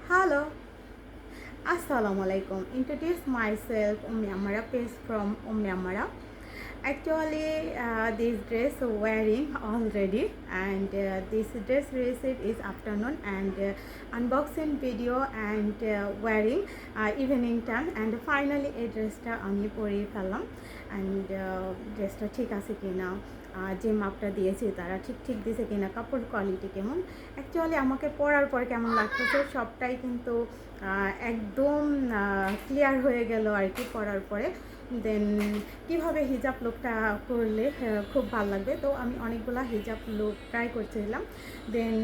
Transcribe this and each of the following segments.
Hello, Assalamu alaikum. Introduce myself, Amara, page from Amara. Actually, this dress wearing already, and this dress receipt is afternoon and unboxing video and wearing evening time, and finally এই ড্রেসটা আমি পরে ফেললাম and ড্রেসটা ঠিক আছে কিনা, যে মাপটা দিয়েছি তারা ঠিক দিয়েছে কিনা, কাপড় কোয়ালিটি কেমন, অ্যাকচুয়ালি আমাকে পরার পর কেমন লাগতেছে সবটাই কিন্তু একদম ক্লিয়ার হয়ে গেল আর কি পরার পরে। দেন কিভাবে হিজাব লুকটা করলে খুব ভালো লাগবে, তো আমি অনেকগুলো হিজাব লুক ট্রাই করছিলাম। দেন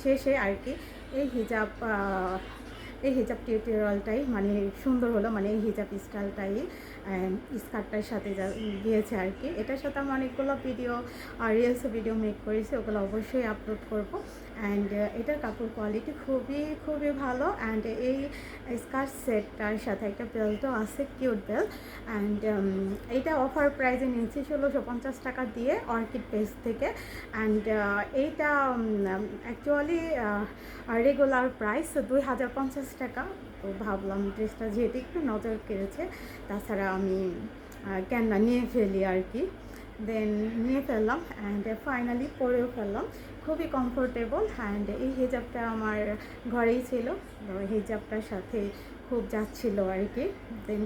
শেষে আর কি এই হিজাব টিউটোরিয়ালটাই মানে সুন্দর হলো, মানে এই হিজাব স্টাইলটাই স্কার্টটার সাথে গিয়েছে আর কি। এটার সাথে আমি অনেকগুলো ভিডিও রিলস ভিডিও মেক করেছি, ওগুলো অবশ্যই আপলোড করব। অ্যান্ড এটার কাপড় কোয়ালিটি খুবই ভালো। অ্যান্ড এই স্কার্ট সেটটার সাথে একটা বেল্টও আছে, কিউট বেল্ট। অ্যান্ড এইটা অফার প্রাইসে নিয়েছি 1650 টাকা দিয়ে অর্কিড পেজ থেকে। অ্যান্ড এইটা অ্যাকচুয়ালি রেগুলার প্রাইস 2050 টাকা। তো ভাবলাম ড্রেসটা যেহেতু একটু নজর কেড়েছে, তাছাড়া আমি কেন না নিয়ে ফেলি আর কি। দেন নিয়ে ফেললাম অ্যান্ড ফাইনালি পরেও ফেললাম, খুবই কমফোর্টেবল। অ্যান্ড এই হিজাবটা আমার ঘরেই ছিল, হিজাবটার সাথে খুব যাচ্ছিল আর কি। দেন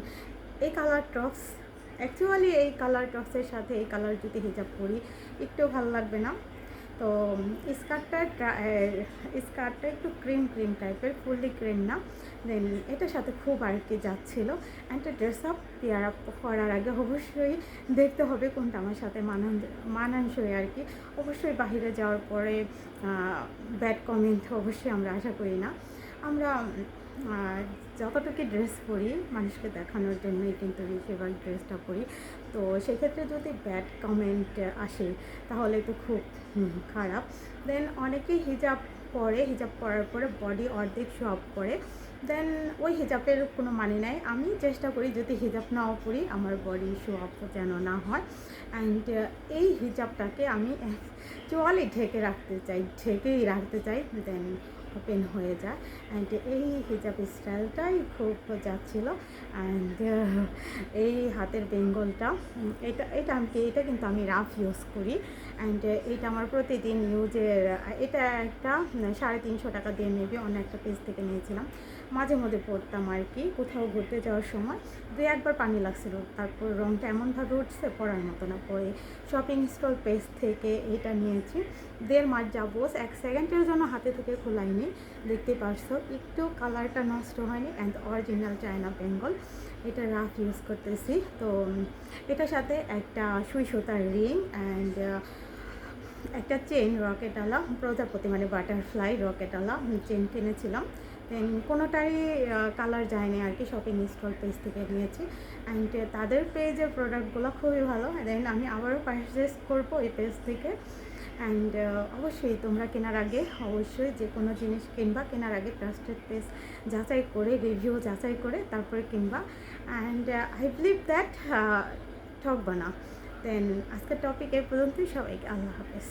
এই কালার টপস, অ্যাকচুয়ালি এই কালার টপসের সাথে এই কালার যদি হিজাব পরি একটু ভালো লাগবে না। তো স্কার্টটা একটু ক্রিম টাইপের, ফুললি ক্রিম না। দেন এটার সাথে খুব আর কি যাচ্ছিলো। And dress up pair up করার আগে অবশ্যই দেখতে হবে কোনটা আমার সাথে মানানসই আর কি। অবশ্যই বাহিরে যাওয়ার পরে ব্যাড কমেন্ট অবশ্যই আমরা আশা করি না। আমরা যতটুকু ড্রেস পরি মানুষকে দেখানোর জন্যই কিন্তু বেশিরভাগ ড্রেসটা পরি। তো সেক্ষেত্রে যদি ব্যাড কমেন্ট আসে তাহলে তো খুব খারাপ। দেন অনেকেই হিজাব পরে, হিজাব পরার পরে বডি অর্ধেক শো আপ করে। দেন ওই হিজাবের কোনো মানে নাই। আমি চেষ্টা করি যদি হিজাব নাও পরি আমার বডি শো আপ যেন না হয়। অ্যান্ড এই হিজাবটাকে আমি অ্যাকচুয়ালি ঢেকেই রাখতে চাই, দেন ওপেন হয়ে যায়। অ্যান্ড এই হিজাব স্টাইলটাই খুব যাচ্ছিলো। অ্যান্ড এই হাতের বেঙ্গলটা এটা কিন্তু আমি রাফ ইউজ করি। অ্যান্ড এটা আমার প্রতিদিন ইউজের, এটা একটা 350 টাকা দিয়ে মেবি অন্য একটা পেজ থেকে নিয়েছিলাম। মাঝে মধ্যে পরতাম আর কি, কোথাও ঘুরতে যাওয়ার সময় 2-1 পানি লাগছিল, তারপর রঙটা এমনভাবে উঠছে পরার মতো না। পরে শপিং স্টল পেজ থেকে এটা নিয়েছি। 1.5 মাস যাবো, 1 সেকেন্ডের জন্য হাতে থেকে খোলাইনি, দেখতে পারছো একটু কালারটা নষ্ট হয়নি। অ্যান্ড অরিজিনাল চায়না বেঙ্গল, এটা রাফ ইউজ করতেছি। তো এটার সাথে একটা সুই সুতার রিং অ্যান্ড একটা চেন রকেটওয়ালা প্রজাপতি মানে বাটারফ্লাই রকেটওয়ালা চেন কিনেছিলাম। দেন কোনোটারই কালার যায়নি আর কি, শপিং স্টল পেজ থেকে নিয়েছি। অ্যান্ড তাদের পেজের প্রোডাক্টগুলো খুবই ভালো। দেন আমি আবারও পারচেস করবো এই পেজ থেকে। অ্যান্ড অবশ্যই তোমরা কেনার আগে অবশ্যই যে কোনো জিনিস কেনার আগে ট্রাস্টেড পেজ যাচাই করে, রিভিউ যাচাই করে তারপরে কিনবা। অ্যান্ড আই বিলিভ দ্যাট ঠকবা না। দেন আজকের টপিক এই পর্যন্তই। সবাইকে আল্লাহ হাফেজ।